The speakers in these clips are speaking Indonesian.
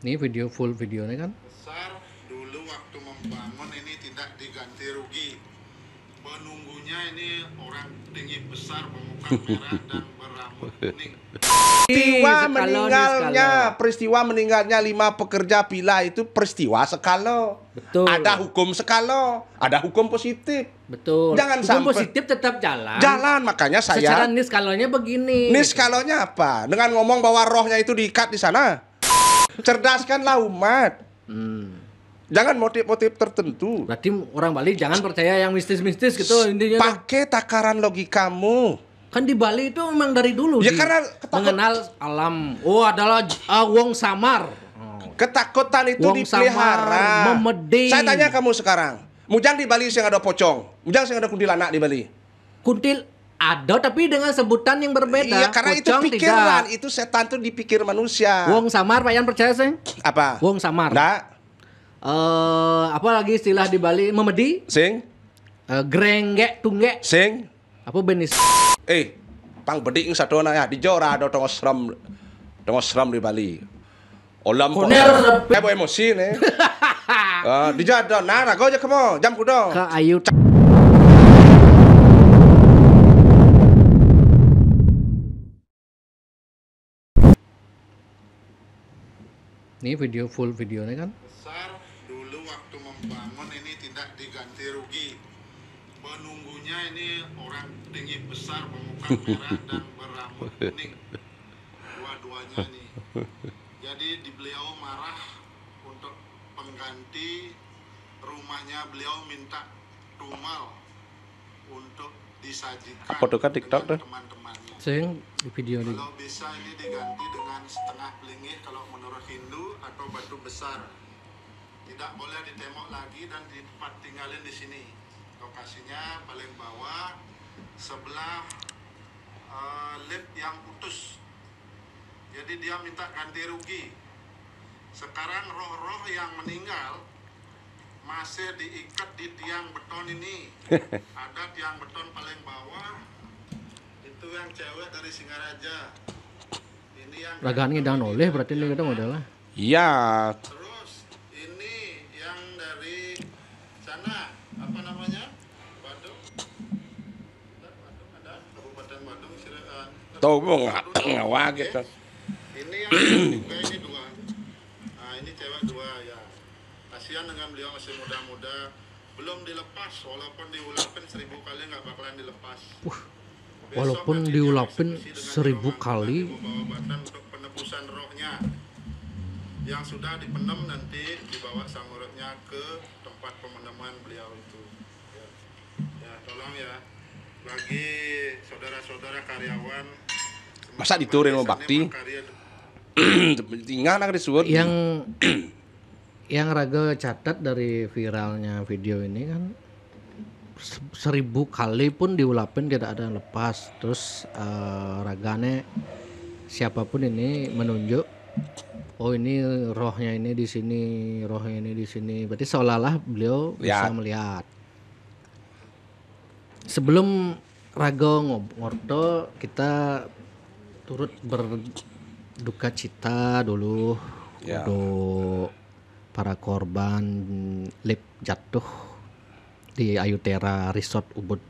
Ini video full videonya kan. Besar dulu waktu membangun ini tidak diganti rugi. Penunggunya ini orang tinggi besar bermuka merah dan berambut kuning. Peristiwa meninggalnya 5 pekerja villa itu peristiwa skala. Betul. Ada hukum skala, ada hukum positif. Betul. Jangan Hukum sampai positif tetap jalan. Jalan, makanya Secara saya. nis skalanya begini. Nis skalanya apa? Dengan ngomong bahwa rohnya itu diikat di sana. Cerdaskanlah umat. Jangan motif-motif tertentu. Berarti orang Bali jangan percaya yang mistis-mistis gitu intinya. Pakai takaran logikamu. Kan di Bali itu memang dari dulu Ya karena mengenal alam. Oh, adalah wong samar. Ketakutan itu Wong dipelihara. samar, memeding. Saya tanya kamu sekarang. Mujang di Bali yang ada pocong. Mujang yang ada kuntilanak di Bali. Kuntil ada tapi dengan sebutan yang berbeda. Iya, karena itu Pocong pikiran, tidak. itu setan tuh dipikir manusia. Wong samar, Payan percaya sih? Apa? Wong samar. Nggak. Apa lagi istilah di Bali? Memedi? Sing. Grenggek, tunggek. Sing. Apa benis? Pang bedik ng sadona ya di Jora do tongos ram di Bali. Olam ko. Bo emosi ne. Di Jora na go aja kamu jam kudo. Ke Ayu. Ini video full videonya kan. Besar dulu waktu membangun ini tidak diganti rugi. Penunggunya ini orang tinggi besar bermuka merah dan berambut kuning. Dua-duanya nih. Jadi di beliau marah untuk pengganti rumahnya, beliau minta tumal untuk disajikan Apa tuh kan TikTok tuh? dengan teman-temannya. Sing di video ini. Kalau bisa ini diganti dengan setengah pelingih kalau menurut Hindu atau batu besar. Tidak boleh ditembok lagi dan tinggalin di sini. Lokasinya paling bawah sebelah lift yang putus. Jadi dia minta ganti rugi. Sekarang roh-roh yang meninggal masih diikat di tiang beton ini. Ada tiang beton paling bawah. Itu yang cewek dari Singaraja. Ini yang Ragani dan oleh berarti ini kita modalnya. Iya. terus ini yang dari sana apa namanya? Badung. Ada Kabupaten Badung Siraan. Tahu mau ngawa gitu. Ini yang juga ini dua. Nah, ini cewek dua ya. Kasihan dengan beliau masih muda-muda, belum dilepas walaupun diulapin 1000 kali nggak bakalan dilepas. Walaupun Besok nanti diulapin dia eksekusi 1000 dengan kali. membawa batan untuk penebusan rohnya. Yang sudah dipenem nanti dibawa sang urutnya ke tempat pemeneman beliau itu. Ya, tolong ya. Bagi saudara-saudara karyawan. Masa diturin mau bakti? Tinggal nak disuruh. Yang Raga catat dari viralnya video ini kan 1000 kali pun diulapin tidak ada yang lepas. Terus Ragane siapapun ini menunjuk, oh ini rohnya ini di sini, rohnya ini di sini. Berarti seolah-olah beliau bisa melihat. Sebelum Raga ngorto, kita turut berduka cita dulu untuk para korban lift jatuh di Ayutera Resort Ubud.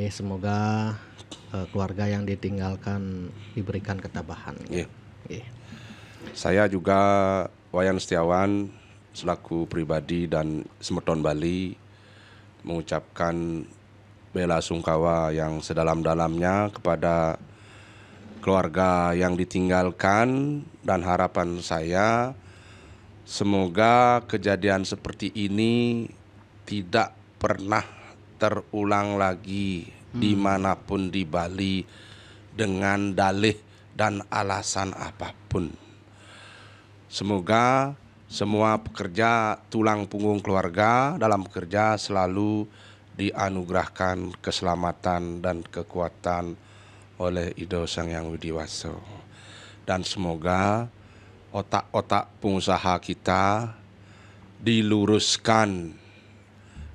Semoga keluarga yang ditinggalkan diberikan ketabahan. Saya juga Wayan Setiawan selaku pribadi dan Semeton Bali mengucapkan bela sungkawa yang sedalam-dalamnya kepada keluarga yang ditinggalkan, dan harapan saya semoga kejadian seperti ini tidak pernah terulang lagi dimanapun di Bali dengan dalih dan alasan apapun. Semoga semua pekerja tulang punggung keluarga dalam bekerja selalu dianugerahkan keselamatan dan kekuatan oleh Ido Sang Yang Widi Waso. Dan semoga otak-otak pengusaha kita diluruskan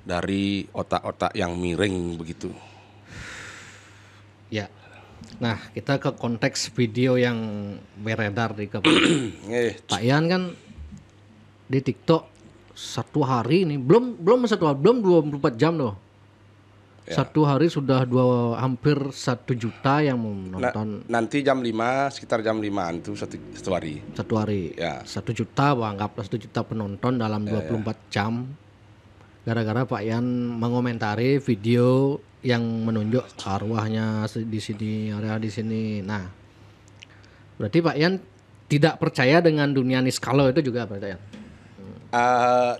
dari otak-otak yang miring begitu. Ya, Nah, kita ke konteks video yang beredar di Pak Yan kan di TikTok satu hari ini belum 24 jam loh. Ya. Satu hari sudah hampir 1 juta yang menonton. Nanti jam 5, sekitar jam 5-an tuh satu hari. Satu hari. Ya. 1 juta, anggaplah 1 juta penonton dalam 24 jam. Gara-gara Pak Yan mengomentari video yang menunjuk arwahnya di sini, area di sini. Nah, berarti Pak Yan tidak percaya dengan dunia niskalo itu juga Pak Yan?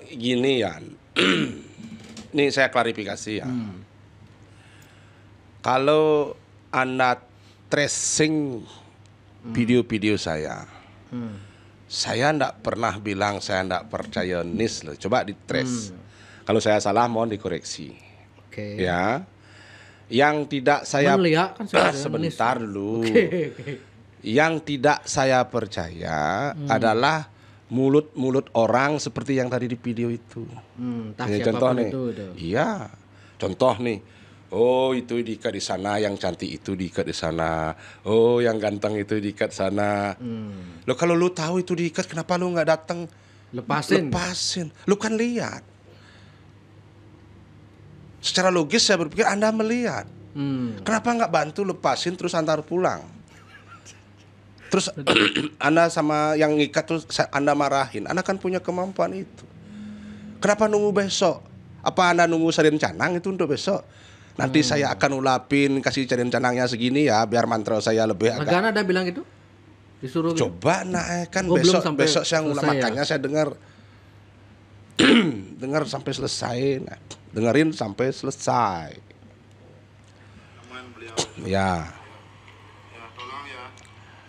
Gini ya, ini saya klarifikasi ya. Kalau Anda tracing video-video saya enggak pernah bilang saya enggak percaya NIS loh. Coba di trace. Kalau saya salah mohon dikoreksi. Oke. Ya. Yang tidak saya sebentar NIS. dulu. Oke. Yang tidak saya percaya adalah mulut-mulut orang seperti yang tadi di video itu. Contoh nih. Iya. Contoh nih. Oh, itu diikat di sana, yang cantik itu diikat di sana. Oh, yang ganteng itu diikat sana. Lo kalau lu tahu itu diikat, kenapa lu nggak datang? Lepasin. Lu kan lihat. Secara logis saya berpikir Anda melihat. Kenapa nggak bantu lepasin terus antar pulang? Terus Anda sama yang ngikat terus Anda marahin. Anda kan punya kemampuan itu. Kenapa nunggu besok? Apa Anda nunggu Senin Canang itu untuk besok? Nanti saya akan ulapin, kasih Senin Canangnya segini ya, biar mantra saya lebih agak. Agak ada bilang gitu? Disuruh gitu? Coba kan besok saya ngulang, makanya saya dengar sampai selesai. Nah, dengerin sampai selesai. Beliau. Ya. Ya, tolong ya,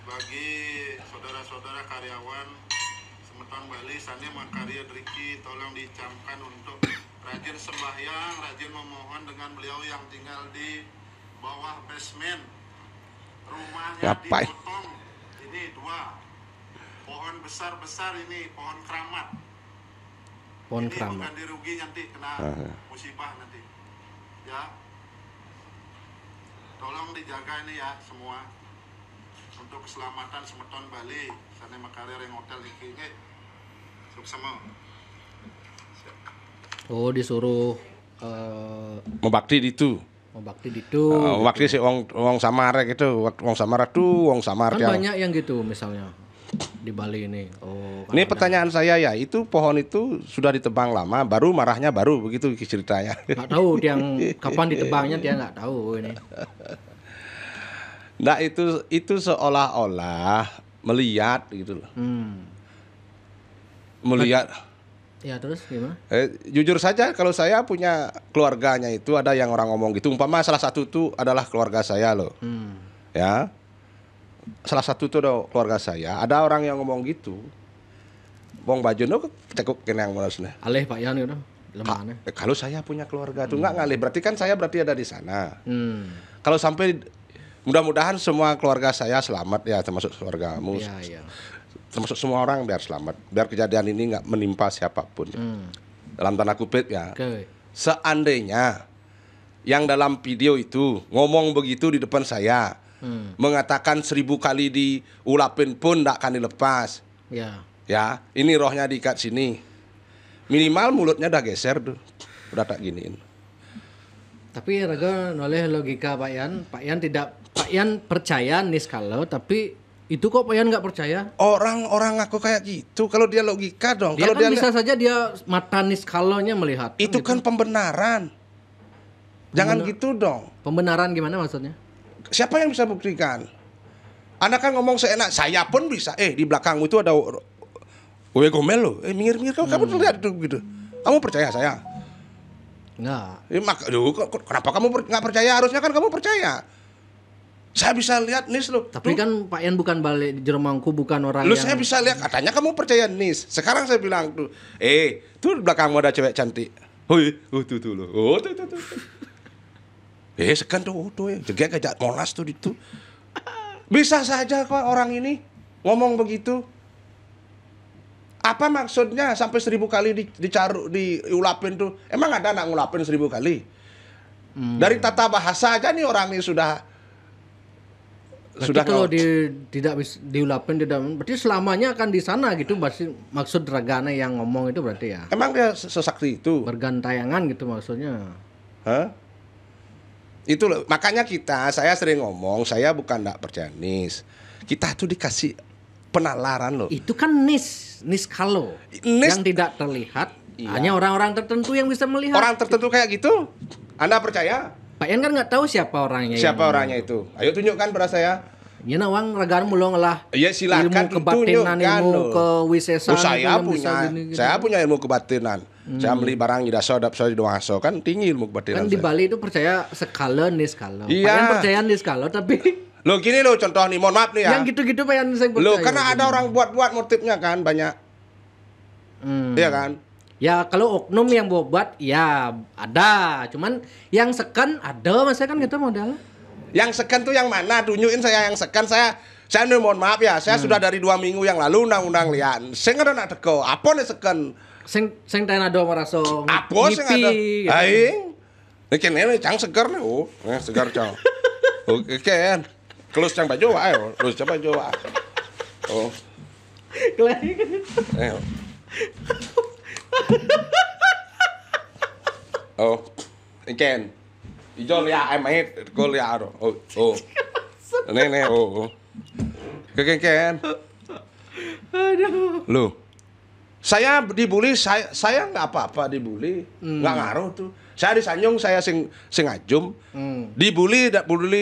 bagi saudara-saudara karyawan Semeton Bali, Sani Makarya Driki, tolong dicamkan untuk rajin sembahyang, rajin memohon dengan beliau yang tinggal di bawah basement. Rumahnya Ngapain? dipotong. Ini 2 pohon besar-besar ini, pohon keramat. Pohon Ini keramat. bukan dirugi nanti kena musibah nanti. Ya. Tolong dijaga ini ya semua. Untuk keselamatan Semeton Bali, Sani Makarya Ring Hotel iki nggih. Suksema. Oh, disuruh Membakti itu. membakti itu. Waktu si wong Samar gitu, wong Samar tuh wong Samar Kan banyak yang gitu misalnya di Bali ini. Oh, Ini pertanyaan saya ya, itu pohon itu sudah ditebang lama, baru marahnya baru begitu ceritanya. nggak tahu yang kapan ditebangnya, dia nggak tahu ini. Nah itu seolah-olah melihat gitu loh. Melihat. Ya terus gimana? Jujur saja kalau saya punya keluarganya itu ada yang orang ngomong gitu. Umpama salah satu itu adalah keluarga saya loh. Ya. Salah satu itu ada keluarga saya. Ada orang yang ngomong gitu. Bong baju no cekuk kena yang malasnya. Alih Pak Yan gitu. Lemahnya. Kalau saya punya keluarga itu nggak ngalih. Berarti kan saya ada di sana. Kalau sampai mudah-mudahan semua keluarga saya selamat ya, termasuk keluargamu. Iya. Termasuk semua orang biar selamat, biar kejadian ini nggak menimpa siapapun. Dalam tanda kutip ya. Okay. Seandainya yang dalam video itu ngomong begitu di depan saya, mengatakan 1000 kali diulapin pun nggak akan dilepas. Ya, ini rohnya diikat sini. Minimal mulutnya udah geser tuh, udah tak giniin. Tapi raga oleh logika Pak Yan percaya niskalo, tapi itu kok Pak Yan nggak percaya? Orang aku kayak gitu. Kalau dia logika dong. Dia kalau kan dia bisa saja dia mata niskalonya melihat. Itu kan pembenaran. Jangan gitu dong. Pembenaran gimana maksudnya? Siapa yang bisa buktikan? Anda kan ngomong seenak. Saya pun bisa. Di belakangmu itu ada Wewe Gomel loh. Minggir-minggir kamu lihat itu gitu. Kamu percaya saya? Enggak. Kenapa kamu nggak percaya? Harusnya kan kamu percaya. Saya bisa lihat NIS loh. Tapi kan Pak Yan bukan balik di Jermangku, bukan orang yang... saya bisa lihat, katanya kamu percaya NIS. Sekarang saya bilang tuh, tuh di belakangmu ada cewek cantik. Tuh loh. Tuh. Sekan tuh, jegek aja Monas tuh itu. Bisa saja kok orang ini ngomong begitu. Apa maksudnya sampai 1000 kali diulapin tuh? Emang ada anak ngulapin 1000 kali? Dari tata bahasa aja nih orang ini sudah Berarti sudah kalau tidak diulapin tidak, berarti selamanya akan di sana gitu, maksud Ragana yang ngomong itu berarti ya. emang dia sesakti itu. Bergantayangan gitu maksudnya. Hah? Itu loh, makanya saya sering ngomong, saya bukan enggak percaya NIS. Kita tuh dikasih penalaran loh. Itu kan nis kalau Nis- yang tidak terlihat, Iya. hanya orang-orang tertentu yang bisa melihat. Orang tertentu kayak gitu, Anda percaya? Pak Yan kan nggak tahu siapa orangnya. Siapa orangnya itu? Ayo tunjukkan pada saya. Ya nawang Ragana mulu ngelah. Ya silakan Ilmu kebatinan, tunjukkan ilmu loh. kewisesan. Saya itu yang bisa punya, gini, gitu. saya punya ilmu kebatinan. Saya beli barang di daso, di doaso kan tinggi ilmu kebatinan. Kan di saya. Bali itu percaya sekala nis kalau. Iya. Pak Yan percaya nis kalau, tapi Loh gini loh contoh nih, mohon maaf nih ya. yang gitu-gitu Pak Yan saya percaya. Loh karena ada orang buat motifnya kan banyak. Iya kan? Ya kalau oknum yang buat ya ada, cuman yang seken ada, masa kan gitu modal. Yang seken tuh yang mana? Tunjukin saya yang seken. Saya nih mohon maaf ya, saya sudah dari 2 minggu yang lalu undang-undang lian. Saya nggak nak teko. Apa nih seken? Sing tena do meraso Apa sih ada? gitu. Aing. Ini kene cang seger nih, oh, segar cang. Oke kan. Kelus cang baju ayo, kelus coba baju. Oh. Ayo. Oh, ikan. Ijo lihat emang ko lihat oh. Nih oh. Keken. Aduh. Loh. Saya dibully, saya nggak apa-apa dibully. Nggak ngaruh tuh. Saya disanjung, saya sing ajum. Dibully,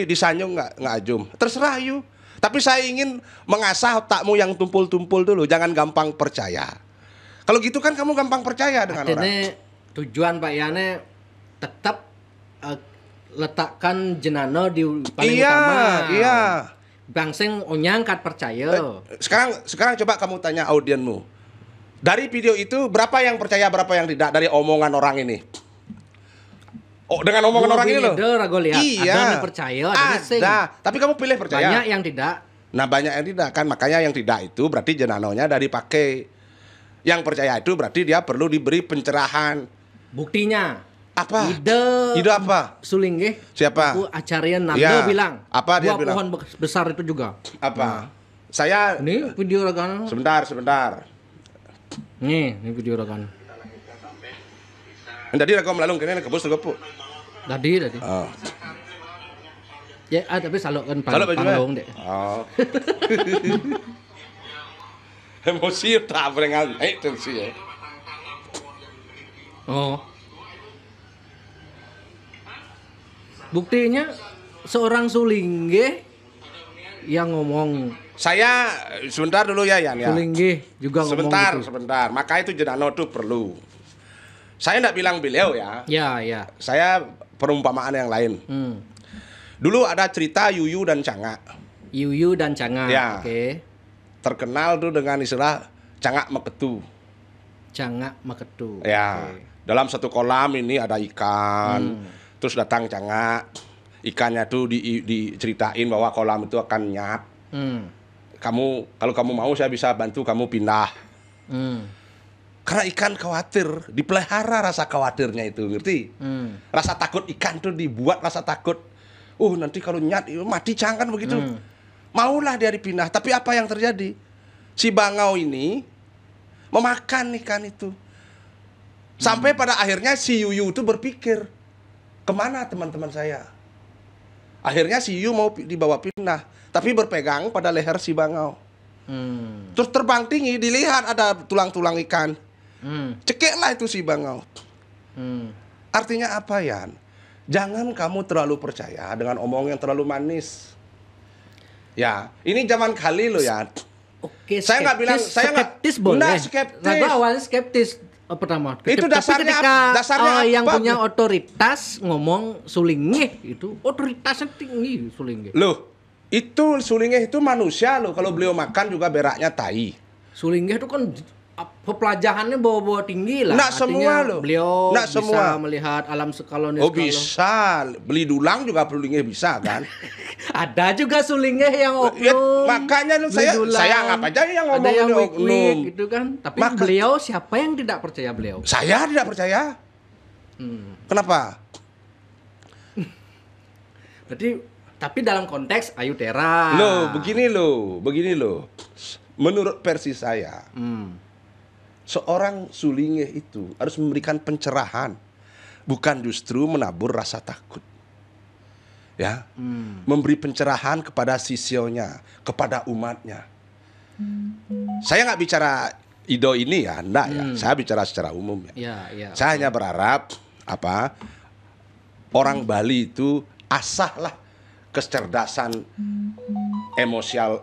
disanjung nggak ajum. Terserah you. Tapi saya ingin mengasah otakmu yang tumpul-tumpul dulu, jangan gampang percaya. Kalau gitu kan kamu gampang percaya dengan orang. Artinya tujuan Pak Yane tetap letakkan jenano di paling utama. Iya. Bangseng onyangkat percaya. Sekarang coba kamu tanya audienmu. Dari video itu berapa yang percaya, berapa yang tidak dari omongan orang ini? Oh, dengan omongan orang ini loh. Iya. Ada yang percaya, ada sing. Tapi kamu pilih percaya. Banyak yang tidak. Nah, banyak yang tidak kan, makanya yang tidak itu berarti jenanonya dari pakai. Yang percaya itu berarti dia perlu diberi pencerahan. Buktinya Apa? Ide apa? Sulinggih. Siapa? Aku Acarya Nando Ya. bilang. Apa dia buah bilang? pohon besar itu juga. Apa? Saya Ini video Ragana. sebentar. Ini video Ragana. Jadi aku melalung kene kebus tegepu. Tadi. Oh. Ya, tapi salokkan Kalau baju panggung deh. Oh. Emosi tak berengal naik tensi ya. Oh. Buktinya seorang Sulinggih yang ngomong. Saya sebentar dulu ya Yan ya. Sulinggih juga ngomong gitu. Sebentar. Maka itu jenano itu perlu. Saya enggak bilang beliau ya. Ya. Saya perumpamaan yang lain. Dulu ada cerita Yuyu dan Cangak. Yuyu dan Cangak. Ya. Oke. Terkenal tuh dengan istilah Cangak Meketu. Cangak Meketu. Ya. Oke. Dalam satu kolam ini ada ikan. Terus datang Cangak. Ikannya tuh diceritain bahwa kolam itu akan nyat. Kalau kamu mau saya bisa bantu kamu pindah. Karena ikan khawatir, dipelihara rasa khawatirnya itu, ngerti? Rasa takut ikan tuh dibuat rasa takut. Nanti kalau nyat mati Cang kan begitu. Maulah dia dipindah, tapi apa yang terjadi? Si bangau ini memakan ikan itu. Sampai pada akhirnya si Yuyu itu berpikir, kemana teman-teman saya? Akhirnya si Yuyu mau dibawa pindah, tapi berpegang pada leher si bangau. Terus terbang tinggi, dilihat ada tulang-tulang ikan. Cekeklah itu si bangau. Artinya apa Yan? Jangan kamu terlalu percaya dengan omong yang terlalu manis. Ya, ini zaman kali loh ya. Oke, Saya nggak bilang, saya nggak skeptis boleh. Nggak, skeptis. Nah, gua awalnya skeptis pertama. Itu dasarnya ketika dasarnya yang apa? punya otoritas ngomong Sulinggih itu otoritasnya tinggi Sulinggih. Loh, itu Sulinggih itu manusia loh. Kalau beliau makan juga beraknya tai. Sulinggih itu kan pelajarannya bawa-bawa tinggi lah. Nggak semua loh. Beliau Nggak bisa semua. melihat alam skala. Bisa, beli dulang juga Sulinggih bisa kan? Ada juga Sulinggih yang Ya, oknum. makanya beli dulang. saya anggap aja yang ngomong ada yang ini wik-wik oknum. gitu kan. Tapi Maka- beliau siapa yang tidak percaya beliau? Saya tidak percaya. Kenapa? Berarti Tapi dalam konteks Ayu Tera. begini loh. Menurut versi saya, seorang Sulingeh itu harus memberikan pencerahan, bukan justru menabur rasa takut. Ya, memberi pencerahan kepada sisionya, kepada umatnya. Saya nggak bicara Ido ini ya, enggak ya. Saya bicara secara umum ya. Saya hanya berharap orang Bali itu asahlah kecerdasan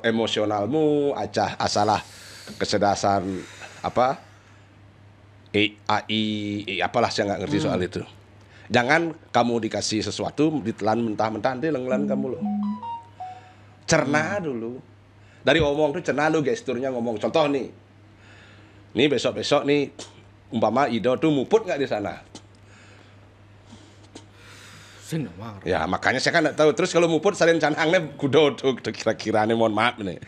emosionalmu, asalah kecerdasan AI, apalah saya nggak ngerti soal itu. Jangan kamu dikasih sesuatu ditelan mentah-mentah nanti lenglan kamu loh. Cerna dulu. Dari ngomong tuh cerna lu gesturnya ngomong. Contoh nih besok-besok nih umpama Ido tuh muput nggak di sana? Ya makanya saya kan nggak tahu. Terus kalau muput salin canangnya kudo tuh kira-kira nih, mohon maaf nih.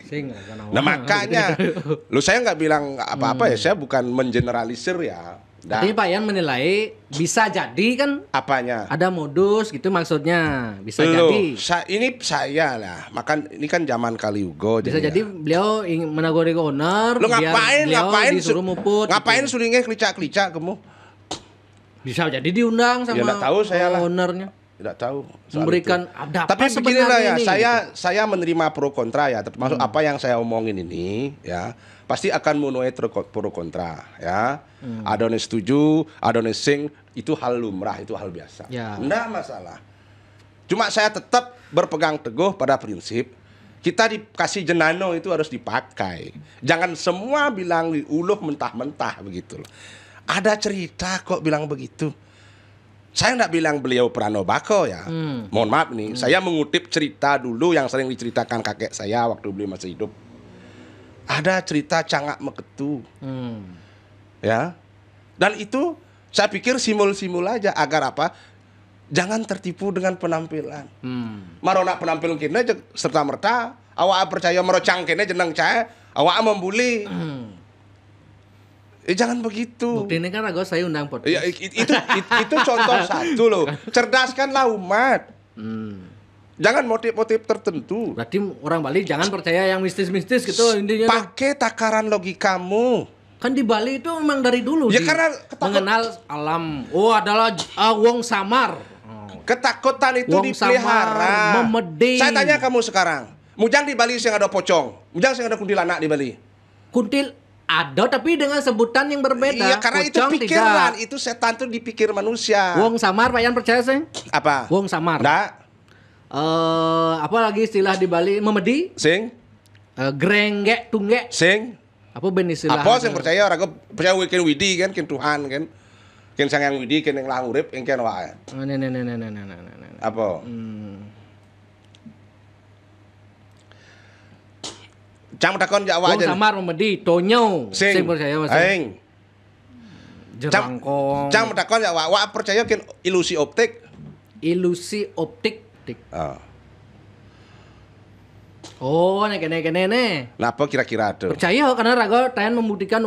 Nah makanya lu saya nggak bilang apa-apa ya, saya bukan mengeneralisir ya. Tapi Pak Yan menilai bisa jadi kan apanya? Ada modus gitu maksudnya. Bisa jadi. Ini saya lah. Makan ini kan zaman Kaliugo. Bisa jadi beliau ingin menagori owner. Lu ngapain disuruh muput. Ngapain gitu. Sulingeh klicak-klicak kamu? Bisa jadi diundang sama ya, tahu saya ownernya. Tidak tahu. Memberikan ada apa tapi beginilah ya, ini, saya menerima pro kontra ya, termasuk apa yang saya omongin ini ya, pasti akan menuai pro kontra ya. Ada yang setuju, ada yang sing, itu hal lumrah, itu hal biasa. Enggak masalah. Cuma saya tetap berpegang teguh pada prinsip kita dikasih jenano itu harus dipakai. Jangan semua bilang diuluh mentah-mentah begitu. Ada cerita kok bilang begitu. Saya enggak bilang beliau Pranobako ya. Mohon maaf nih, saya mengutip cerita dulu yang sering diceritakan kakek saya waktu beliau masih hidup. Ada cerita Cangak Meketu. Ya. Dan itu saya pikir simul-simul aja agar apa? Jangan tertipu dengan penampilan. Marona penampilan kene serta merta awak percaya merocang kene jeneng cae, awak membuli. Jangan begitu. Bukti ini kan aku saya undang podcast. Ya, itu contoh satu loh. Cerdaskanlah umat. Jangan motif-motif tertentu. Berarti orang Bali jangan percaya yang mistis-mistis gitu intinya. Pakai takaran logikamu. Kan di Bali itu memang dari dulu ya karena mengenal alam. Oh, adalah wong samar. Ketakutan itu wong dipelihara. Memedi. Saya tanya kamu sekarang. Mujang di Bali sing ada pocong. Mujang sing ada kuntilanak di Bali. Ada tapi dengan sebutan yang berbeda. Iya karena pocong itu pikiran, tidak. itu setan tuh dipikir manusia. Wong samar, Pak Yan percaya sih? Apa? Wong samar. Nggak. Apa lagi istilah di Bali? Memedi? Sing. Grenggek, tunggek. Sing. Apa ben istilah? Apa sing percaya orang percaya weekend widi kan, ken Tuhan kan. Ken sang yang widi, ken yang langurip, ken wae. Apa? Cang takon Jawa aja. Wong samar memedi, tonyo. Sing percaya Mas. Aing. Jerangkong. Cang takon ya wa percaya ken ilusi optik. Ilusi optik. Oh. Oh, kene. Napa kira-kira tuh? Percaya karena raga tayan membuktikan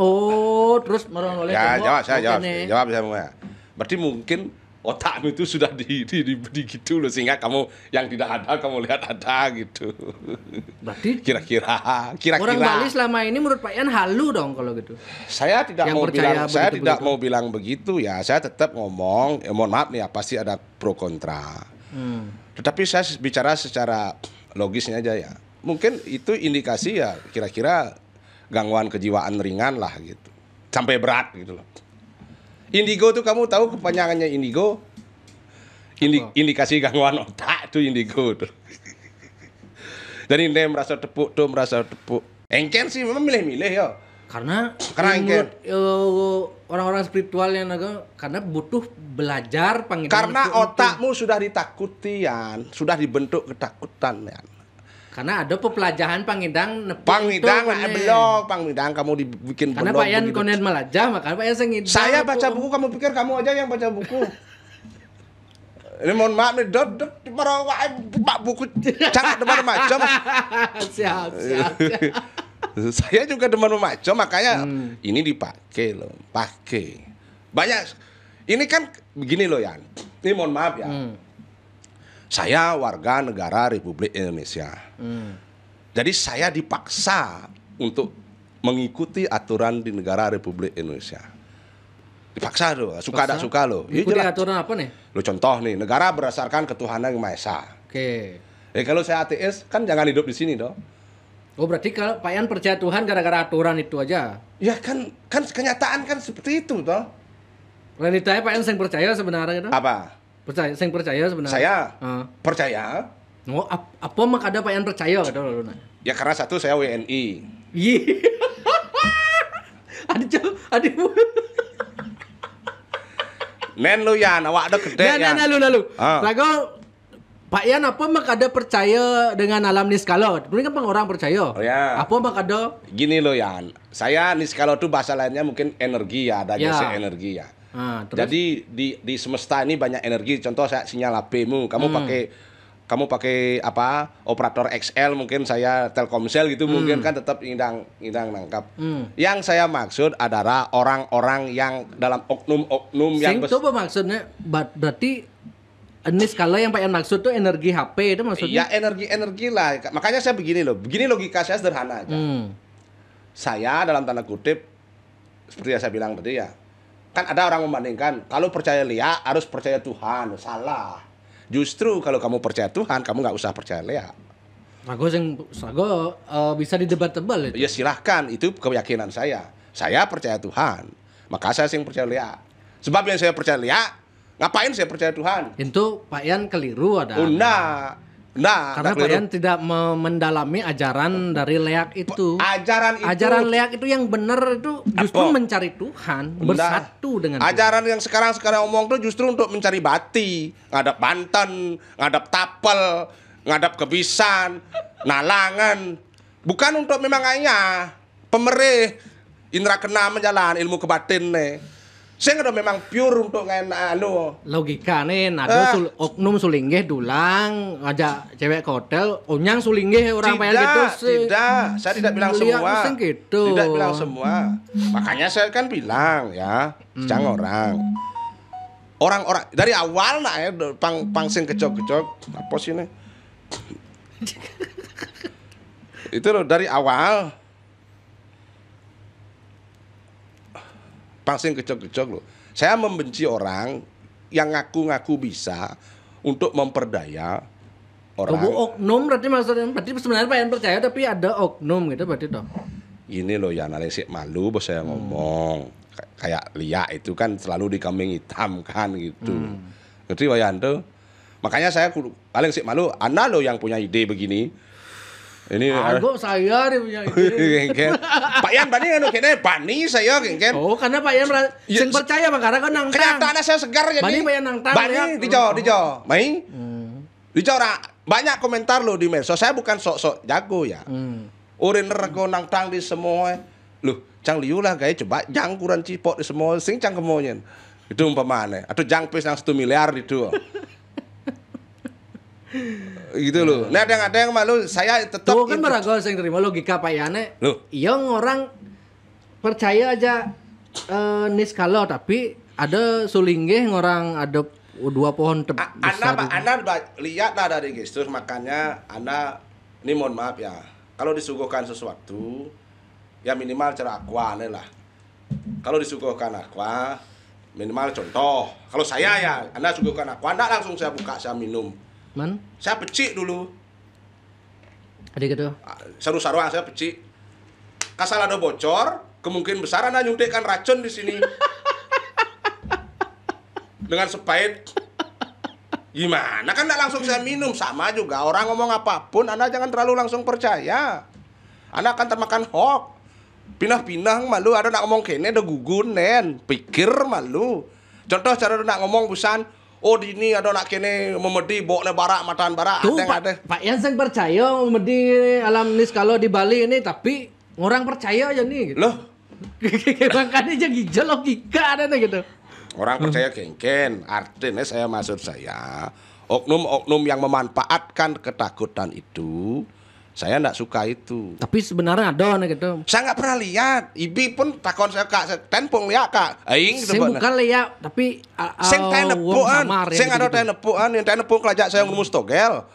terus merong oleh ya, jawab saya semua. Berarti mungkin otakmu itu sudah di gitu loh sehingga kamu yang tidak ada kamu lihat ada gitu. Berarti kira-kira orang Bali selama ini menurut Pak Yan halu dong kalau gitu. Saya tidak mau bilang begitu ya. Saya tetap ngomong, mohon maaf nih ya, pasti ada pro kontra. Tetapi saya bicara secara logisnya aja ya. Mungkin itu indikasi ya kira-kira gangguan kejiwaan ringan lah gitu. Sampai berat gitu loh. Indigo tuh kamu tahu kepanjangannya indigo? Indikasi gangguan otak itu indigo tuh. Jadi ini merasa tepuk. Engken sih memang milih-milih ya. Karena engken. Orang-orang spiritual yang karena butuh belajar panggilan. Karena otakmu sudah ditakuti Yan, sudah dibentuk ketakutan Yan. Karena ada pepelajaran pangidang belum pangidang kamu dibikin karena Pak Yan konen melajah makanya Pak Yan sengit. Saya baca buku, kamu pikir kamu aja yang baca buku. Ini mohon maaf nih, pak buku jangan demen macam. Siap. Saya juga demen macam, makanya ini dipakai loh, pakai. Banyak. Ini kan begini loh Yan. Ini mohon maaf ya. Saya warga negara Republik Indonesia. Jadi saya dipaksa untuk mengikuti aturan di negara Republik Indonesia. Dipaksa loh, suka tak suka loh. Ikuti aturan apa nih? Lo contoh nih, negara berdasarkan ketuhanan yang Maha Esa. Oke. Kalau saya ateis kan jangan hidup di sini dong. Oh berarti kalau Pak Yan percaya Tuhan gara-gara aturan itu aja? Ya kan kenyataan kan seperti itu toh. Realitanya Pak Yan sing percaya sebenarnya itu? Apa? Sing percaya sebenarnya? Saya percaya. Oh, apa mak ada Pak Yan percaya gitu loh. Ya karena satu saya WNI. Iya. Aduh. Nen lu ya, awak ada gede ya. Lalu. Rago Pak Yan apa mak ada percaya dengan alam niskalo? Mungkin kan orang percaya. Oh, ya. Apa mak ada? Gini loh Yan, saya niskalo itu bahasa lainnya mungkin energi ya, ada geser energi ya. Jadi di semesta ini banyak energi. Contoh saya sinyal HP-mu, kamu pakai apa? Operator XL, mungkin saya Telkomsel gitu, mungkin kan tetap indang nangkap. Yang saya maksud adalah orang-orang yang dalam oknum-oknum yang itu maksudnya berarti ini skala yang Pak Yan maksud tuh energi HP itu maksudnya? Ya energi lah. Makanya saya begini logika saya sederhana aja. Saya dalam tanda kutip seperti yang saya bilang tadi ya. Kan ada orang membandingkan kalau percaya Lia harus percaya Tuhan. Salah. Justru kalau kamu percaya Tuhan, kamu nggak usah percaya Lia. Rago bisa didebat-tebal itu. Ya silahkan, itu keyakinan saya. Saya percaya Tuhan, maka saya sing percaya Lia. Sebab yang saya percaya Lia, ngapain saya percaya Tuhan? Itu Pak Yan keliru ada. Karena Pak Yan tidak mendalami ajaran dari leak itu. Ajaran leak itu yang benar itu justru mencari Tuhan, bersatu dengan Tuhan. Ajaran yang sekarang omong tuh justru untuk mencari bati, ngadap Banten, ngadap Tapel, ngadap Kebisan, Nalangan. Bukan untuk memang ayah pemerih indra keenam jalan ilmu kebatin nih. Saya nggak memang pure untuk logika nih, oknum sulinggih dulang ngajak cewek ke hotel, onyang sulinggih orang Pak Yan gitu sih. Tidak, saya tidak bilang semua. Gitu. Tidak bilang semua. Makanya saya kan bilang ya, jangan orang dari awal nak ya pangsing kecok apa sih nih? Itu loh dari awal. Pangsing kecok-kecok loh. Saya membenci orang yang ngaku-ngaku bisa untuk memperdaya orang. Oknum berarti sebenarnya Pak Yan percaya tapi ada oknum gitu berarti toh. Ini loh ya analisis malu bos saya ngomong. Kayak Lia itu kan selalu dikambing hitam kan gitu. Ngerti Pak Yan tuh. Makanya saya paling sih malu, Anda loh yang punya ide begini. Ini saya dia punya ide. Pak Yan bani anu kene bani saya gengken. Oh, karena Pak Yan sing percaya Bang karena kan nangtang. Kenyataannya saya segar jadi. Bani Pak Yan nangtang. Bani dijo. Mai. Dijo banyak komentar lo di medsos. Saya bukan sok-sok jago ya. Urin rego nangtang di semua. Loh, cang liu lah guys coba jang kurang cipok di semua sing cang kemonyen. Itu umpamane. Atau jang pes yang 1 miliar itu. Gitu loh. Nah ada yang malu saya tetap tuh kan barago sing terima logika Pak Yane. Iya orang percaya aja niskalo tapi ada sulinggih orang ada 2 pohon besar. Anda lihat lah dari gestur makanya Anda ini mohon maaf ya. Kalau disuguhkan sesuatu ya minimal cara aqua lah. Kalau disuguhkan aqua minimal contoh. Kalau saya ya Anda suguhkan aqua Anda langsung saya buka saya minum. Saya pecik dulu. Ada gitu. Saru-saruan saya pecik. Kasal ada bocor, kemungkinan besar Anda nyuntikkan racun di sini. Dengan sepait. Gimana kan enggak langsung saya minum sama juga. Orang ngomong apapun Anda jangan terlalu langsung percaya. Anda akan termakan hoax. Pindah-pindah malu ada nak ngomong kene ada gugun nen. Pikir malu. Contoh cara nak ngomong busan oh di ini ada nak kene memedi bokne barak mataan barak tuh, Pak Yan sing percaya memedi alam nis kalau di Bali ini tapi orang percaya aja nih gitu. Loh. Makanya aja gijol logika ada gitu. Orang percaya kengken. Artinya maksud saya oknum-oknum yang memanfaatkan ketakutan itu Saya enggak suka itu. Tapi sebenarnya ada nih gitu. Saya nggak pernah lihat. Ibi pun takon saya kak, saya tenpung lihat kak. Aing Sing bukan lihat, tapi sing teh nepukan, sing ada teh nepukan, yang teh nepuk kelajak saya ngumus togel.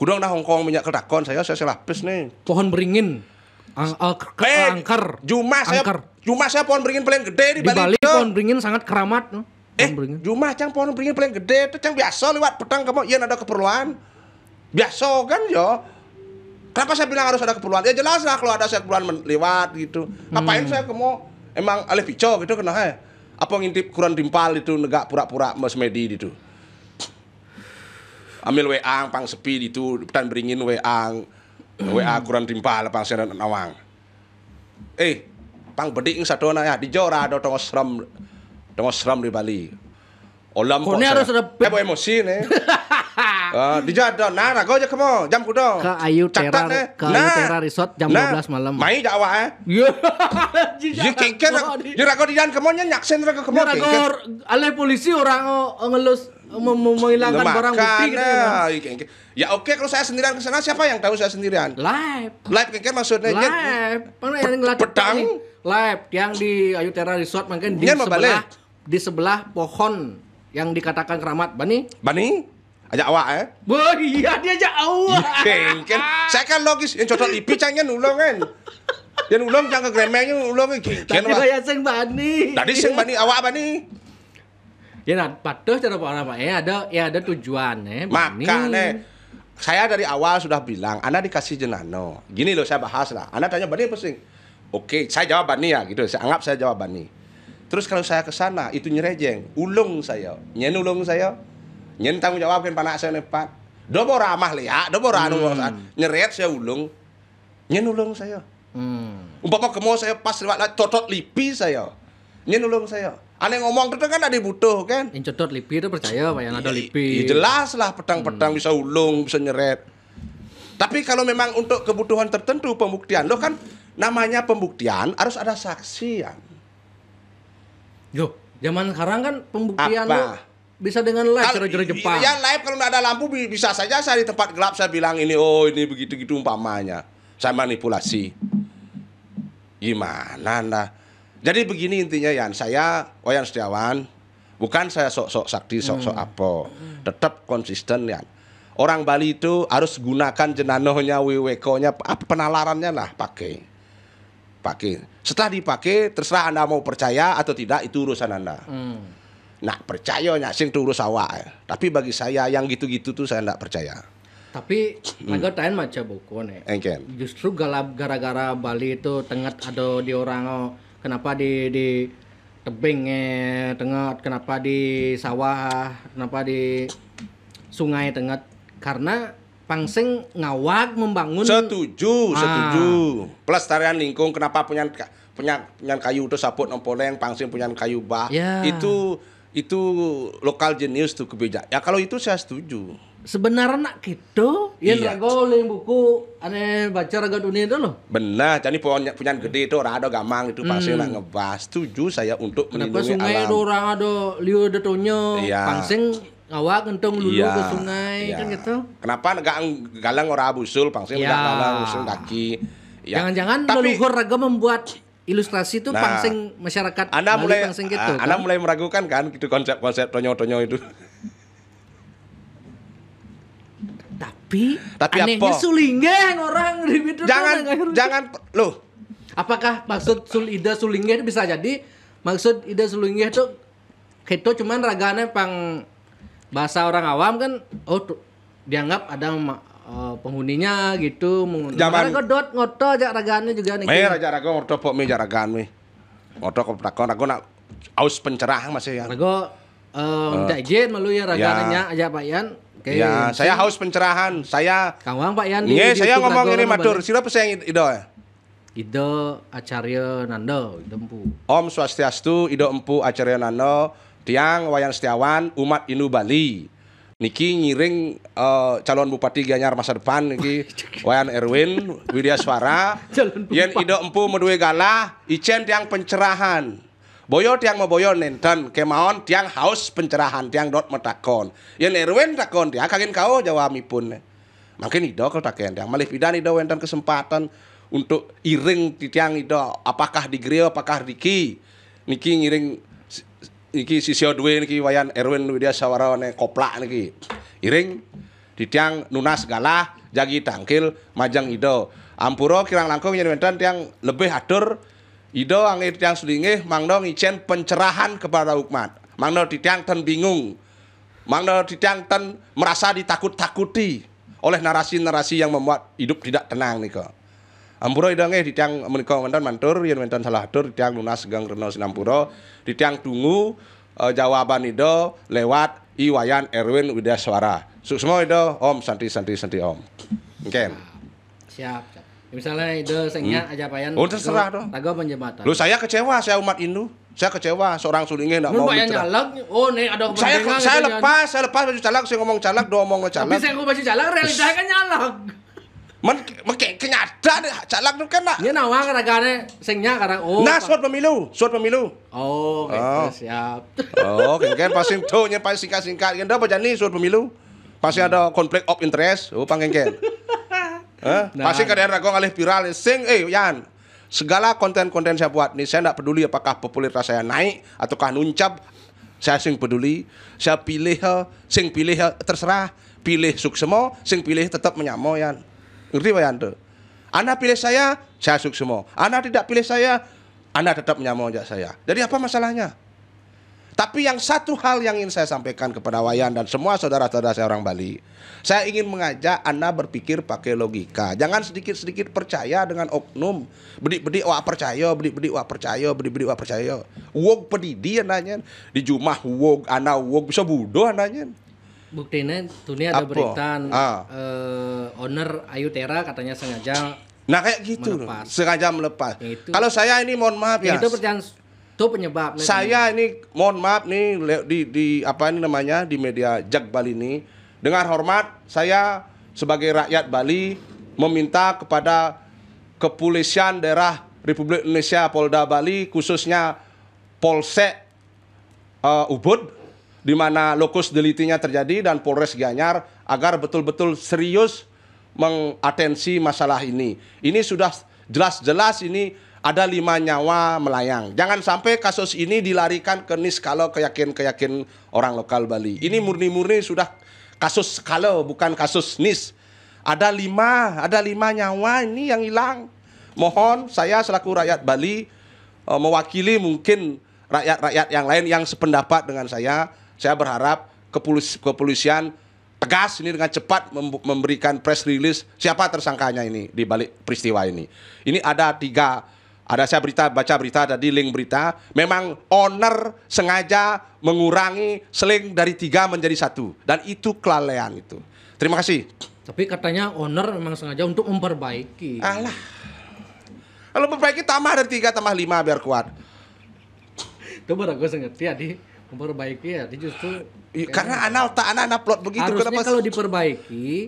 Kudang dah Hongkong minyak ketakon saya lapis nih. Pohon beringin. Angker. Jumah saya pohon beringin paling gede di Bali. Bali. Pohon beringin sangat keramat. Jumah cang pohon beringin paling gede itu cang biasa lewat petang kamu iya ada keperluan. Biasa kan yo. Kenapa saya bilang harus ada keperluan? Ya jelas lah kalau ada saya keperluan lewat gitu. Ngapain saya kemo emang alih pico gitu kena apa ngintip kurang timpal itu negak pura-pura mas medi gitu. Ambil weang pang sepi itu dan beringin weang WA kurang timpal pang senan nawang. Pang bedik satu na ya di Jora ada tongos ram di Bali. Olam kok harus ada emosi nih. Di Jadon, nah rago aja kamu jam kudo. Ke Ayu Tera Resort jam 12 malam. Mai Jawa Iya. Ya kengken, ya rago di jalan kamu nyaksen rago kamu kengken. Alih polisi orang ngelus menghilangkan barang bukti gitu ya. Ya oke kalau saya sendirian ke sana siapa yang tahu saya sendirian? Live kengken maksudnya. Live. Mana yang ngelatih pedang? Live yang di Ayu Tera Resort mungkin di sebelah pohon yang dikatakan keramat Bani. Ajak awak Wah iya dia ajak awak. Kengken. Saya kan logis yang cocok lipi cangnya nulung kan. Yang nulung jangan kegremengnya nulung kengken. Tadi saya sing Bani. Tadi sing Bani awak Bani. Ya nah, patuh cara apa ada tujuan Maka saya dari awal sudah bilang, Anda dikasih jenano. Gini loh saya bahas lah. Anda tanya Bani apa sih? Oke, saya jawab Bani ya gitu. Saya anggap saya jawab Bani. Terus kalau saya ke sana itu nyerejeng, ulung saya. Nyen ulung saya. Nyen tanggung jawab kan panak saya nepat. Dobo ramah lihat, dobo ranu nyeret saya ulung. Nyen ulung saya. Umpama kemo saya pas lewat totot lipi saya. Nyen ulung saya. Aneh ngomong itu kan ada butuh kan. Yang cotot lipi itu percaya Pak yang ada lipi. Jelas lah petang-petang bisa ulung, bisa nyeret. Tapi kalau memang untuk kebutuhan tertentu pembuktian, lo kan namanya pembuktian harus ada saksi ya. Yo, zaman sekarang kan pembuktian lo bisa dengan live cara-cara Jepang. Ya live kalau nggak ada lampu bisa saja saya di tempat gelap saya bilang ini begitu-gitu umpamanya. Saya manipulasi. Gimana Anda? Jadi begini intinya Yan, saya Wayan Setiawan, bukan saya sok-sok sakti, sok-sok apa. Tetap konsisten Yan. Orang Bali itu harus gunakan jenanohnya, WWK-nya, penalarannya lah pakai. Setelah dipakai, terserah Anda mau percaya atau tidak, itu urusan Anda. Nah, percayanya sing itu urus awak. Tapi bagi saya yang gitu-gitu tuh saya enggak percaya. Tapi agak tain macam buku nih. Justru gara-gara Bali itu tengah ada di orang kenapa di tebing tengah, kenapa di sawah, kenapa di sungai tengah, karena pangsing ngawak membangun. Setuju. Pelestarian lingkung, kenapa punya kayu itu saput nompoleng, pangsing punya kayu bah. Ya. Itu lokal jenius tuh kebijakan. Ya kalau itu saya setuju. Sebenarnya nak gitu, ya rago leng buku aneh baca raga dunia itu loh. Benar, jadi punya gede itu orang ada gamang itu pangsing nak ngebahas. Setuju saya untuk melindungi alam. Kenapa sungai itu orang ada liu detonyo, pangsing ngawak gentong lulu ke sungai kan gitu. Kenapa enggak galang orang busul pangsing enggak galang busul kaki. Jangan-jangan leluhur raga membuat ilustrasi itu pangsing masyarakat Anda mulai pangsing gitu. Anda mulai meragukan kan gitu konsep tonyo-tonyo itu. Tapi anehnya sulingeh orang di itu. Jangan loh. Apakah maksud ida sulingeh itu bisa jadi maksud ida sulingeh itu keto cuman ragane pang bahasa orang awam kan dianggap ada penghuninya gitu. Zaman godot ngoto aja ragane juga nih. Raja raga ngoto pok mi jaragan mi. Ngoto kok takon aku nak aus pencerah masih ya. Raga minta izin malu ya ragananya aja Pak Yan. Ya, saya haus pencerahan. Saya Kang Wang Pak Yan saya ngomong ini matur. Siapa saya Ido ya? Ido Acarya Nando, Ido Empu. Om Swastiastu, Ido Empu Acarya Nando, tiang Wayan Setiawan, umat Inu Bali. Niki ngiring calon bupati Gianyar masa depan niki Wayan Erwin Widya Suara. Yen Ido Empu medue galah, icen tiang pencerahan. Boyo tiang maboyo nenten kemaon tiang haus pencerahan tiang dot metakon. Yen Erwin takon tiang kagin kau jawamipun. Makin ido kalau tak yang malih pidan ido wenten kesempatan untuk iring titiang ido apakah di griyo apakah di ki niki ngiring niki sisio duwe niki wayan Erwin Widya Sawara ne koplak niki iring titiang nunas galah jagi tangkil majang ido ampuro kirang langkung yen wenten tiang lebih atur ido angin tiang sulingih mangno ngicen pencerahan kepada umat mangno titiang ten bingung mangno titiang ten merasa ditakut-takuti oleh narasi-narasi yang membuat hidup tidak tenang niko. Ampura idange ditiang menika wonten mantur yen wonten salah atur ditiang lunas gang reno sinampura ditiang tunggu jawaban ido lewat Iwayan Erwin Widyaswara. Suksma ido Om santi Om. Mungkin. Siap. Misalnya ido sengnya aja payan. Oh terserah dong. Tago penjembatan. Lu saya kecewa saya umat Hindu. Saya kecewa seorang sulingnya enggak mau bicara. Nyalak. Oh nih ada saya lepas baju calak saya ngomong calak do omong calak. Tapi saya ngomong baju calak realitanya kan nyalak. Men kenyata calak tu kan nak. Dia nawang ragane sengnya karena nah surat pemilu. Oh, gitu, siap. Oh, kan pasti tuh nya pasti singkat-singkat kan dah bajani surat pemilu. Pasti ada conflict of interest. Oh, pangken. Pasti kadang rago ngalih viral sing Yan. Segala konten-konten saya buat nih, saya tidak peduli apakah popularitas saya naik ataukah nuncap, saya sing peduli. Saya pilih, sing pilih terserah, pilih Suksemo, sing pilih tetap menyamo Yan. Ngerti Pak Yanto? Anda pilih saya Suksemo. Anda tidak pilih saya, Anda tetap menyamo aja saya. Jadi apa masalahnya? Tapi yang satu hal yang ingin saya sampaikan kepada Wayan dan semua saudara-saudara saya orang Bali, saya ingin mengajak Anda berpikir pakai logika. Jangan sedikit-sedikit percaya dengan oknum. Bedik-bedik wak percaya, bedik-bedik wak percaya. Wog pedidi ananya. Di jumah wog, ana wog bisa bodoh ananya. Buktinya dunia ada berita owner Ayu Tera katanya sengaja kayak gitu melepas. Kalau saya ini mohon maaf ya. Itu penyebab. Saya ini mohon maaf nih di apa ini namanya di media Jag Bali ini dengan hormat saya sebagai rakyat Bali meminta kepada Kepolisian Daerah Republik Indonesia Polda Bali khususnya Polsek Ubud di mana lokus deliktinya terjadi dan Polres Gianyar agar betul-betul serius mengatensi masalah ini. Ini sudah jelas-jelas ini ada 5 nyawa melayang. Jangan sampai kasus ini dilarikan ke NIS kalau keyakin orang lokal Bali. Ini murni-murni sudah kasus skala bukan kasus NIS. Ada 5 nyawa ini yang hilang. Mohon saya selaku rakyat Bali mewakili mungkin rakyat-rakyat yang lain yang sependapat dengan saya berharap kepolisian tegas ini dengan cepat memberikan press release siapa tersangkanya ini di balik peristiwa ini. Ini ada saya baca berita tadi link berita, memang owner sengaja mengurangi seling dari 3 menjadi 1 dan itu kelalaian itu. Terima kasih. Tapi katanya owner memang sengaja untuk memperbaiki. Alah. Kalau memperbaiki tambah dari 3 tambah 5 biar kuat. Itu baru gue ngerti ya memperbaiki ya, justru karena anak upload begitu. Harusnya kalau diperbaiki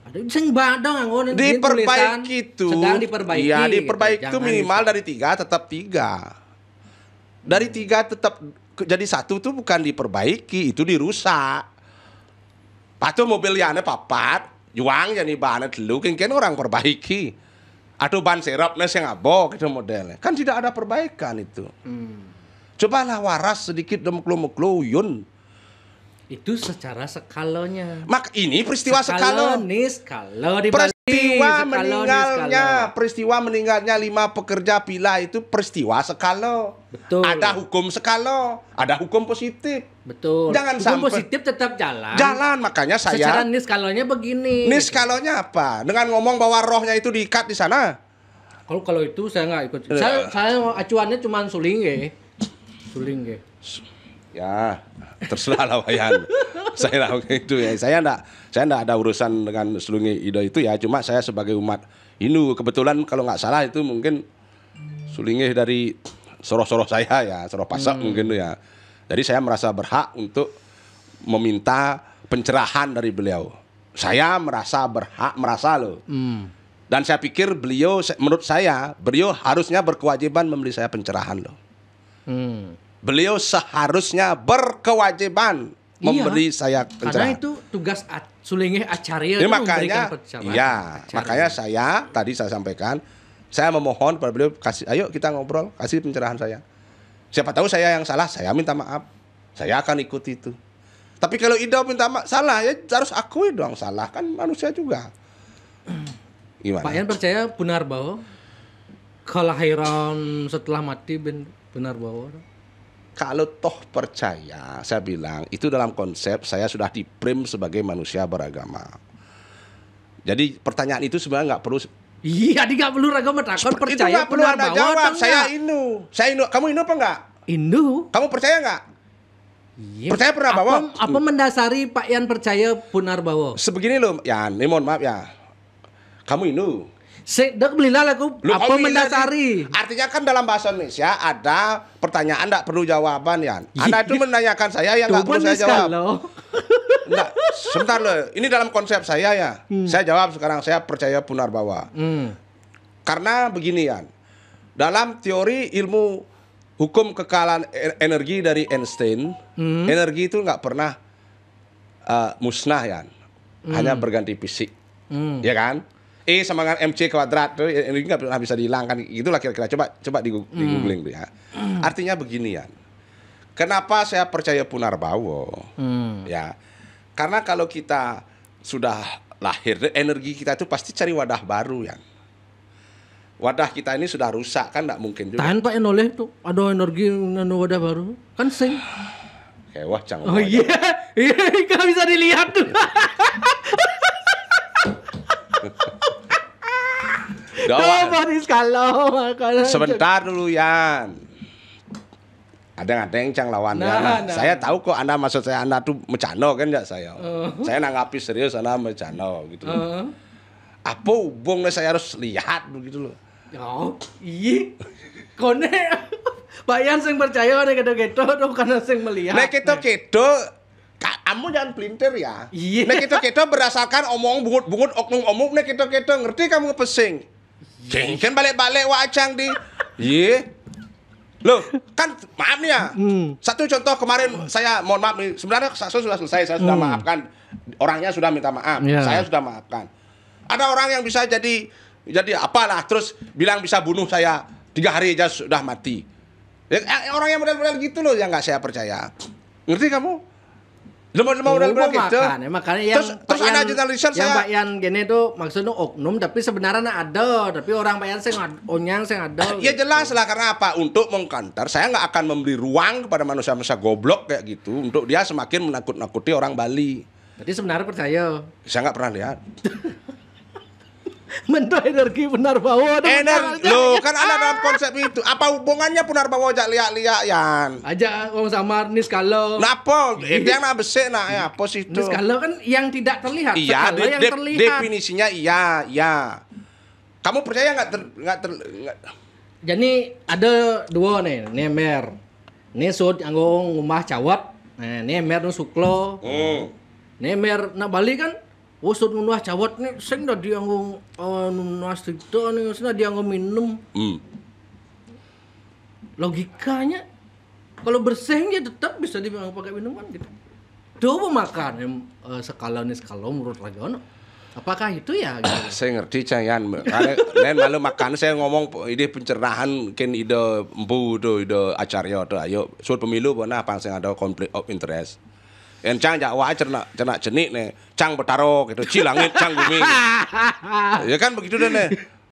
ada sing badang anggon diperbaiki itu sedang diperbaiki. Iya, diperbaiki gitu. itu minimal dari 3 tetap 3. Dari 3 tetap jadi 1 tuh bukan diperbaiki, itu dirusak. Patu mobil yana papat, juang jadi bahannya dulu kan orang perbaiki. Atau ban serapnya sing abok itu modelnya. Kan tidak ada perbaikan itu. Cobalah waras sedikit demuklu-muklu yun. Itu secara skalanya. Mak ini peristiwa skala. Peristiwa meninggalnya 5 pekerja pila itu peristiwa skala. Betul. Ada hukum skala, ada hukum positif. Betul. Jangan hukum sampai positif tetap jalan. Jalan, makanya saya. Secara nis skalanya begini. Nis skalanya apa? Dengan ngomong bahwa rohnya itu diikat di sana. Kalau itu saya nggak ikut. Saya acuannya cuma suling Ya, terserah lah Wayan. Saya itu ya. Saya enggak ada urusan dengan Sulungi Ido itu ya. Cuma saya sebagai umat Hindu kebetulan kalau nggak salah itu mungkin Sulingih dari soroh-soroh saya ya, soroh pasak mungkin tuh ya. Jadi saya merasa berhak untuk meminta pencerahan dari beliau. Saya merasa loh. Dan saya pikir menurut saya beliau harusnya berkewajiban memberi saya pencerahan loh. Beliau seharusnya berkewajiban memberi saya Karena pencerahan. itu tugas sulingeh acarya Jadi itu memberikan makanya, pencerahan. iya, Acarya. makanya tadi saya sampaikan, saya memohon pada beliau ayo kita ngobrol, kasih pencerahan saya. Siapa tahu saya yang salah, saya minta maaf, saya akan ikuti itu. Tapi kalau Ido minta maaf salah, ya harus akui dong salah, kan manusia juga. Gimana? Pak Yan percaya benar bahwa kelahiran setelah mati benar bahwa Kalau toh percaya, saya bilang itu dalam konsep saya sudah di-frame sebagai manusia beragama. Jadi pertanyaan itu sebenarnya nggak perlu. iya, nggak perlu ragam takon Itu percaya nggak perlu benar Anda bahwa jawab. atau Saya enggak? Inu. Kamu Inu apa enggak? Indu. Kamu percaya nggak? Iya. Percaya pernah bahwa Apa mendasari Pak Yan percaya benar bahwa? sebegini loh, ya, ini mohon maaf ya. Kamu Inu. Sedek belilah aku Lu apa kamu mendasari? Artinya kan dalam bahasa Indonesia ada pertanyaan enggak perlu jawaban ya. Anda itu menanyakan saya yang enggak perlu saya jawab. Enggak, sebentar loh. Ini dalam konsep saya ya. Saya jawab sekarang, saya percaya Punarbawa. Karena begini ya. Dalam teori ilmu hukum kekalahan energi dari Einstein, energi itu enggak pernah musnah ya. Hanya berganti fisik. Ya kan? E sama dengan MC kuadrat tuh ini nggak pernah bisa dihilangkan, itulah kira-kira. Coba di googling tuh ya. Artinya begini ya, kenapa saya percaya Punarbawa ya, karena kalau kita sudah lahir, energi kita itu pasti cari wadah baru ya. Wadah kita ini sudah rusak kan, nggak mungkin juga. Tahan Pak Yan oleh tuh ada energi nano wadah baru kan sing. Kewah cang. Oh iya, iya nggak bisa dilihat tuh. Coba di skala makanya. Sebentar dulu Yan. Ada yang cang lawan Nah. Saya tahu kok Anda, maksud saya Anda tuh mecano kan ya saya. Saya nanggapi serius Anda mecano gitu. Apa hubungnya saya harus lihat begitu loh. Oh, iya. Kone Pak Yan sing percaya nek kedo-kedo tuh karena sing melihat. Nek kedo-kedo kamu jangan pelintir ya. Iya. Nek kedo-kedo berdasarkan omong bungut oknum nek kedo-kedo ngerti kamu pesing. Kan balik-balik wacang di. Iya. Loh, kan maaf nih ya. Satu contoh kemarin saya mohon maaf nih. Sebenarnya kasus sudah selesai, saya sudah maafkan. Orangnya sudah minta maaf. Yeah. Saya sudah maafkan. Ada orang yang bisa jadi apalah terus bilang bisa bunuh saya 3 hari aja sudah mati. Ya, orang yang model-model gitu loh yang nggak saya percaya. Ngerti kamu? Lemah model-model gitu. Makanya yang Terus Anda generalisir yang saya. Pak Yan gini tuh maksudnya oknum tapi sebenarnya ada, tapi orang Pak Yan sing onyang sing ada. Ya jelas lah, karena apa? Untuk mengkantar, saya nggak akan memberi ruang kepada manusia-manusia goblok kayak gitu untuk dia semakin menakut-nakuti orang Bali. Jadi sebenarnya percaya. Saya nggak pernah lihat. Mentok energi benar bahwa Loh, kan ada dalam konsep itu. Apa hubungannya Punarbawa jak liak-liak Yan? aja orang samar nis kalau. Napa? Itu yang nak besek nak ya, apa sih itu? Nis kalau kan yang tidak terlihat. Iya, Skala yang terlihat. definisinya iya. Kamu percaya nggak? Jadi ada dua nih, nemer. Nih sud anggo ngumah cawat. Nah, nemer nu suklo. Nemer nak Bali kan sud ngunah cawat nih sing dah dianggo nunas itu nih sing dianggo minum. Logikanya kalau bersihnya tetap bisa dibilang pakai minuman gitu. Coba makan skala menurut Ragono. Apakah itu ya? Gitu? Saya ngerti Cayan. Lain malu makan saya ngomong ide pencerahan ken ide empu do ide acarya do ayo surat pemilu pernah apa sing ada konflik of interest. Encang Jawa cernak cenik nih, cang betaro gitu, cilangit cang bumi. Ya kan begitu deh nih.